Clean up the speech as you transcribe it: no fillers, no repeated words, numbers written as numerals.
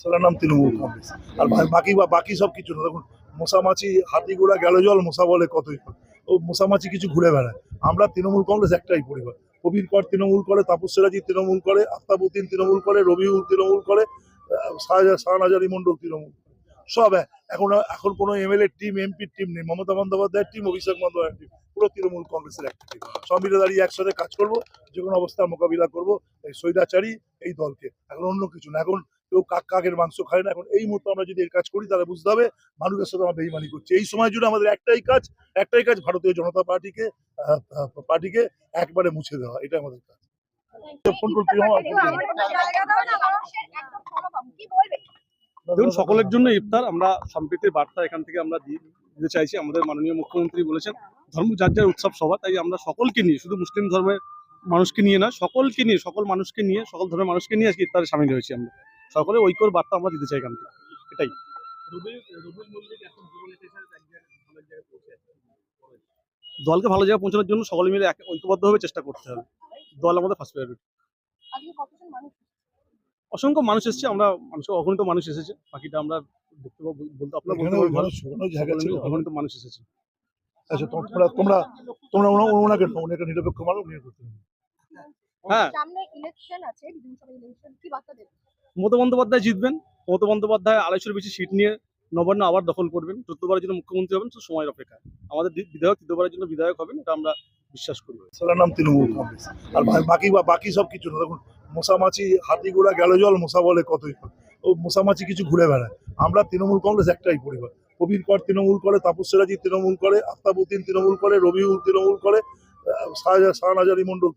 সেটার নাম তৃণমূল কংগ্রেস। আর বাকি সব কিছু না। দেখুন, মশামাছি হাতি ঘোড়া গেল জল, মশা বলে কতই হয়। ও মশামাছি কিছু ঘুরে বেড়ায়। আমরা তৃণমূল কংগ্রেস একটাই পরিবার। কবির কর তৃণমূল করে, তাপস সিরাজি তৃণমূল করে, আফতাবউদ্দিন তৃণমূল করে, রবিউল তৃণমূল করে, শাহনাজারি মন্ডল তৃণমূল করে। সব এক। এখন কোনো এমএলএ টিম, এমপির টিম নেই। মমতা বন্দ্যোপাধ্যায়ের টিম, অভিষেক বন্দ্যোপাধ্যায়ের টিম, পুরো তৃণমূল কংগ্রেসের একটা টিম। সব মিলে দাঁড়িয়ে একসাথে কাজ করবো, যে কোনো অবস্থার মোকাবিলা করবো এই স্বৈরাচারী এই দলকে। এখন অন্য কিছু না। এখন কেউ কাকের মাংস খায় না। এখন এই মুহূর্তে আমরা যদি এই কাজ করি, তাহলে বুঝতে হবে মানুষের সাথে আমরা বেইমানি করছি। এই সময় জুড়ে আমাদের একটাই কাজ ভারতীয় জনতা পার্টিকে একবারে মুছে দেওয়া। এটা আমাদের কাজ। দেখুন, সকলের জন্য ইফতার। আমরা সম্প্রীতির বার্তা এখান থেকে আমরা দিতে চাইছি। আমাদের মাননীয় মুখ্যমন্ত্রী বলেছেন ধর্ম যার যার উৎসব সভা, তাই আমরা সকলকে নিয়ে, শুধু মুসলিম ধর্মের মানুষকে নিয়ে না, সকলকে নিয়ে, সকল মানুষকে নিয়ে, সকল ধর্মের মানুষকে নিয়ে আজকে ইফতারে সামিল হয়েছি। আমরা সকলে ঐক্যর বার্তা আমরা দিতে চাই এখান থেকে, এটাই। দলকে ভালো জায়গায় পৌঁছানোর জন্য সকলে মিলে ঐক্যবদ্ধভাবে চেষ্টা করতে হবে। দল আমাদের ফার্স্ট প্রায়োরিটি। অসংখ্য মানুষ এসেছে, আমরা অগণিত মানুষ এসেছে। বাকিটা আমরা দেখতে পাবো, বলতে আপনার অগণিত মানুষ এসেছে। আচ্ছা, তোমরা ওনাকে নিরপেক্ষ মানুষ নিয়ে করতে হবে। হ্যাঁ, মমতা বন্দ্যোপাধ্যায় জিতবেন। মমতা বন্দ্যোপাধ্যায় 250-এর বেশি সিট নিয়ে নবান্ন আবার দখল করবেন। 14বারের জন্য মুখ্যমন্ত্রী হবেন, তো সময়ের অপেক্ষা। আমাদের বিধায়ক 3য়বারের জন্য বিধায়ক হবেন, এটা আমরা বিশ্বাস করি। সেটার নাম তৃণমূল কংগ্রেস। আর বাকি সব কিছু না। দেখুন, মশামাছি হাতি ঘোড়া গেল জল, মশা বলে কতই হয়। ও মশামাছি কিছু ঘুরে বেড়ায়। আমরা তৃণমূল কংগ্রেস একটাই পরিবার। কবির কর তৃণমূল করে, তাপস সিরাজি তৃণমূল করে, আফতাবউদ্দিন তৃণমূল করে, রবিউল তৃণমূল করে, শাহনাজারি মন্ডল